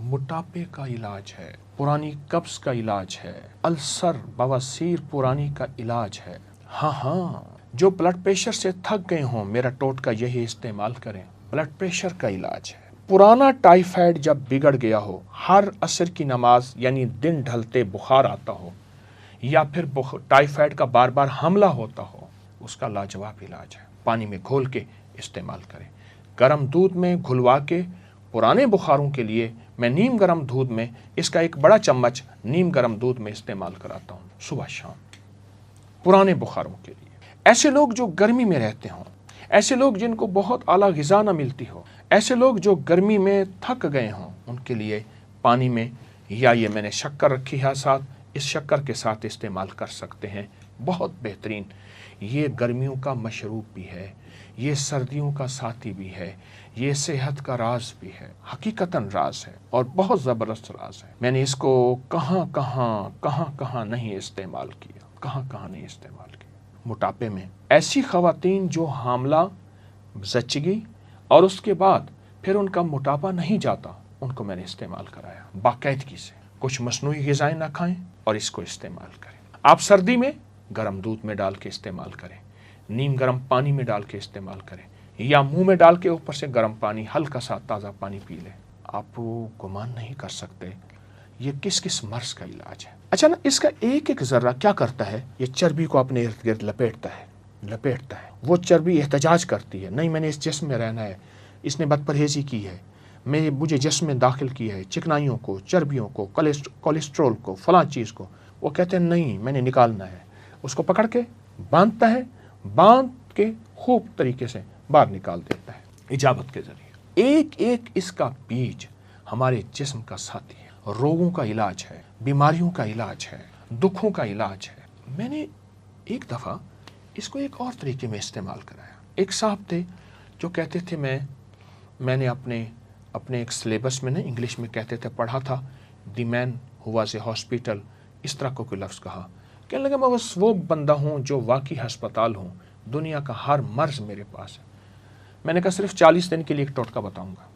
موٹاپے کا علاج ہے، پرانی قبض کا علاج ہے، السر بواسیر پرانی کا علاج ہے۔ ہاں، جو بلڈ پریشر سے تھک گئے ہوں میرا ٹوٹکا یہی استعمال کریں، بلڈ پریشر کا علاج ہے۔ پرانا ٹائیفائڈ جب بگڑ گیا ہو، ہر عصر کی نماز یعنی دن ڈھلتے بخار آتا ہو یا پھر ٹائیفائڈ کا بار بار حملہ ہوتا ہو، اس کا لاجواب علاج ہے، پانی میں گھول کے استعمال کریں۔ گرم دودھ میں گھلوا کے پرانے بخاروں کے لیے میں نیم گرم دودھ میں اس کا ایک بڑا چمچ نیم گرم دودھ میں استعمال کراتا ہوں صبح شام، پرانے بخاروں کے لیے۔ ایسے لوگ جو گرمی میں رہتے ہوں، ایسے لوگ جن کو بہت اعلیٰ غذا نہ ملتی ہو، ایسے لوگ جو گرمی میں تھک گئے ہوں، ان کے لیے پانی میں یا یہ میں نے شکر رکھی ہے ساتھ، اس شکر کے ساتھ استعمال کر سکتے ہیں، بہت بہترین۔ یہ گرمیوں کا مشروب بھی ہے، یہ سردیوں کا ساتھی بھی ہے، یہ صحت کا راز بھی ہے، حقیقتاً راز ہے اور بہت زبردست راز ہے۔ میں نے اس کو کہاں نہیں استعمال کیا، کہاں نہیں استعمال کیا۔ موٹاپے میں ایسی خواتین جو حاملہ، زچگی اور اس کے بعد پھر ان کا موٹاپا نہیں جاتا، ان کو میں نے استعمال کرایا باقاعدگی سے۔ کچھ مصنوعی غذائیں نہ کھائیں اور اس کو استعمال کریں۔ آپ سردی میں گرم دودھ میں ڈال کے استعمال کریں، نیم گرم پانی میں ڈال کے استعمال کریں، یا منہ میں ڈال کے اوپر سے گرم پانی، ہلکا سا تازہ پانی پی لیں۔ آپ گمان نہیں کر سکتے یہ کس مرض کا علاج ہے۔ اچھا نا، اس کا ایک ذرہ کیا کرتا ہے، یہ چربی کو اپنے ارد گرد لپیٹتا ہے۔ وہ چربی احتجاج کرتی ہے، نہیں میں نے اس جسم میں رہنا ہے، اس نے بد پرہیزی کی ہے، مجھے جسم میں داخل کیا ہے چکنائیوں کو، چربیوں کو، کولیسٹرول کو، فلاں چیز کو۔ وہ کہتے ہیں نہیں میں نے نکالنا ہے، اس کو پکڑ کے باندھتا ہے، باندھ کے خوب طریقے سے باہر نکال دیتا ہے اجابت کے ذریعے۔ ایک اس کا بیج ہمارے جسم کا ساتھی ہے، روگوں کا علاج ہے، بیماریوں کا علاج ہے، دکھوں کا علاج ہے۔ میں نے ایک دفعہ اس کو ایک اور طریقے میں استعمال کرایا۔ ایک صاحب تھے جو کہتے تھے میں نے اپنے ایک سلیبس میں انگلش میں کہتے تھے پڑھا تھا، دی مین ہو واز اے ہاسپٹل، اس طرح کو کوئی لفظ کہا۔ کہنے لگا میں بس وہ بندہ ہوں جو واقعی ہسپتال ہوں، دنیا کا ہر مرض میرے پاس ہے۔ میں نے کہا صرف 40 دن کے لیے ایک ٹوٹکا بتاؤں گا،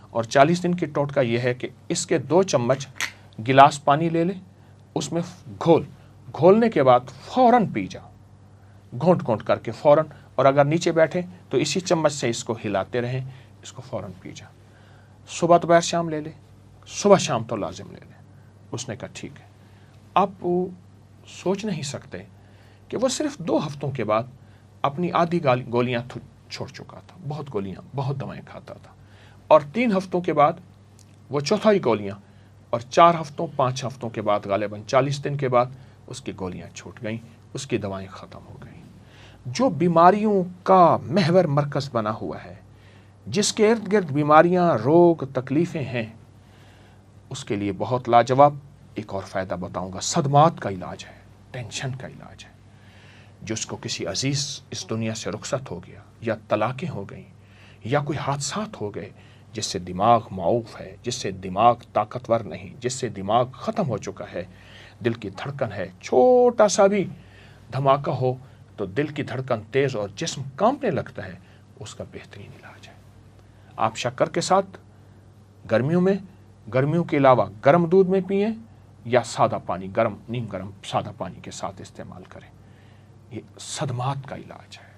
اور 40 دن کی ٹوٹکا یہ ہے کہ اس کے 2 چمچ گلاس پانی لے لے، اس میں گھولنے کے بعد فوراً پی جا، گھونٹ کر کے فوراً، اور اگر نیچے بیٹھے تو اسی چمچ سے اس کو ہلاتے رہیں، اس کو فوراً پی جا۔ صبح دوپہر شام لے لے، صبح شام تو لازم لے لے۔ اس نے کہا ٹھیک ہے۔ آپ سوچ نہیں سکتے کہ وہ صرف 2 ہفتوں کے بعد اپنی آدھی گولیاں چھوڑ چکا تھا، بہت دوائیں کھاتا تھا، اور 3 ہفتوں کے بعد وہ چوتھائی گولیاں، اور 4 ہفتوں 5 ہفتوں کے بعد غالباً 40 دن کے بعد اس کی گولیاں چھوٹ گئیں، اس کی دوائیں ختم ہو گئیں۔ جو بیماریوں کا محور مرکز بنا ہوا ہے، جس کے ارد گرد بیماریاں، روگ، تکلیفیں ہیں، اس کے لیے بہت لاجواب ایک اور فائدہ بتاؤں گا۔ صدمات کا علاج ہے، ٹینشن کا علاج ہے۔ جس کو کسی عزیز اس دنیا سے رخصت ہو گیا، یا طلاقیں ہو گئیں، یا کوئی حادثات ہو گئے، جس سے دماغ معوف ہے، جس سے دماغ طاقتور نہیں، جس سے دماغ ختم ہو چکا ہے، دل کی دھڑکن ہے، چھوٹا سا بھی دھماکہ ہو تو دل کی دھڑکن تیز اور جسم کانپنے لگتا ہے، اس کا بہترین علاج ہے۔ آپ شکر کے ساتھ گرمیوں کے علاوہ گرم دودھ میں پئیں، یا سادہ پانی، نیم گرم سادہ پانی کے ساتھ استعمال کریں۔ یہ صدمات کا علاج ہے،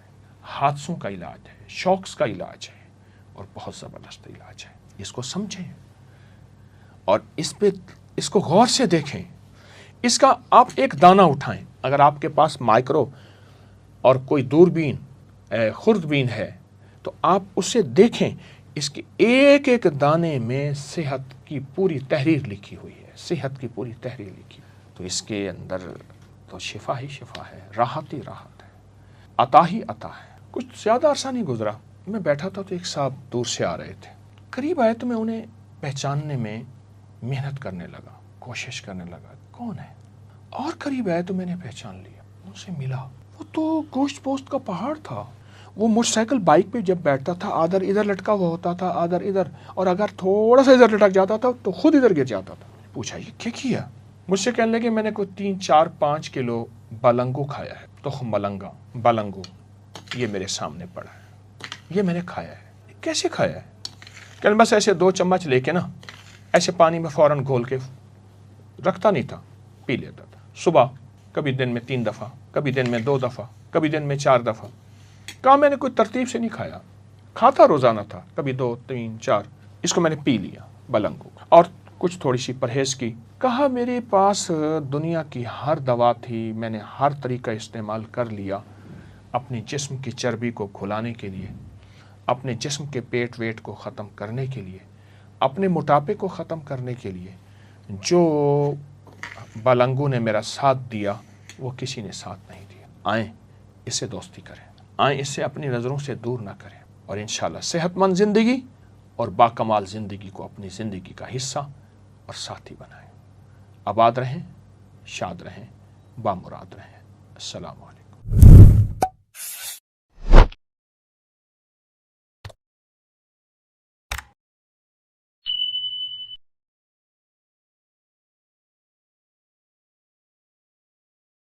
حادثوں کا علاج ہے، شوکس کا علاج ہے، اور بہت زبردست علاج ہے۔ اس کو سمجھیں اور اس کو غور سے دیکھیں۔ اس کا آپ ایک دانہ اٹھائیں، اگر آپ کے پاس مائکرو اور کوئی دوربین، خوردبین ہے، تو آپ اسے دیکھیں، اس کے ایک دانے میں صحت کی پوری تحریر لکھی ہوئی ہے، صحت کی پوری تحریر لکھی ہوئی ہے۔ تو اس کے اندر تو شفا ہی شفا ہے، راحت ہی راحت ہے، عطا ہی عطا ہے۔ کچھ زیادہ عرصہ نہیں گزرا، میں بیٹھا تھا تو ایک صاحب دور سے آ رہے تھے، قریب آئے تو میں انہیں پہچاننے میں محنت کرنے لگا، کوشش کرنے لگا کون ہے، اور قریب آئے تو میں نے پہچان لیا، ان سے ملا۔ وہ تو گوشت پوست کا پہاڑ تھا۔ وہ موٹر سائیکل بائک پہ جب بیٹھتا تھا، آدھر ادھر لٹکا ہوا ہوتا تھا، آدھر ادھر، اور اگر تھوڑا سا ادھر لٹک جاتا تھا تو خود ادھر گر جاتا تھا۔ پوچھا یہ کیا کیا؟ مجھ سے کہنے لگے میں نے کوئی 3 4 5 کلو بلنگو کھایا ہے، تخم بلنگو، یہ میرے سامنے پڑا ہے، یہ میں نے کھایا ہے۔ کیسے کھایا ہے؟ کہ بس ایسے 2 چمچ لے کے نا ایسے پانی میں فوراً گھول کے رکھتا نہیں تھا، پی لیتا تھا صبح، کبھی دن میں 3 دفعہ، کبھی دن میں 2 دفعہ، کبھی دن میں 4 دفعہ۔ کہا میں نے کوئی ترتیب سے نہیں کھایا، کھاتا روزانہ تھا، کبھی 2 3 4، اس کو میں نے پی لیا بلنگو، اور کچھ تھوڑی سی پرہیز کی۔ کہا میرے پاس دنیا کی ہر دوا تھی، میں نے ہر طریقہ استعمال کر لیا اپنے جسم کی چربی کو کھلانے کے لیے، اپنے جسم کے پیٹ ویٹ کو ختم کرنے کے لیے، اپنے موٹاپے کو ختم کرنے کے لیے۔ جو بلنگو نے میرا ساتھ دیا وہ کسی نے ساتھ نہیں دیا۔ آئیں اس سے دوستی کریں، آئیں اس سے اپنی نظروں سے دور نہ کریں، اور انشاءاللہ صحت مند زندگی اور باکمال زندگی کو اپنی زندگی کا حصہ اور ساتھی بنائیں۔ آباد رہیں، شاد رہیں، بامراد رہیں۔ السلام علیکم۔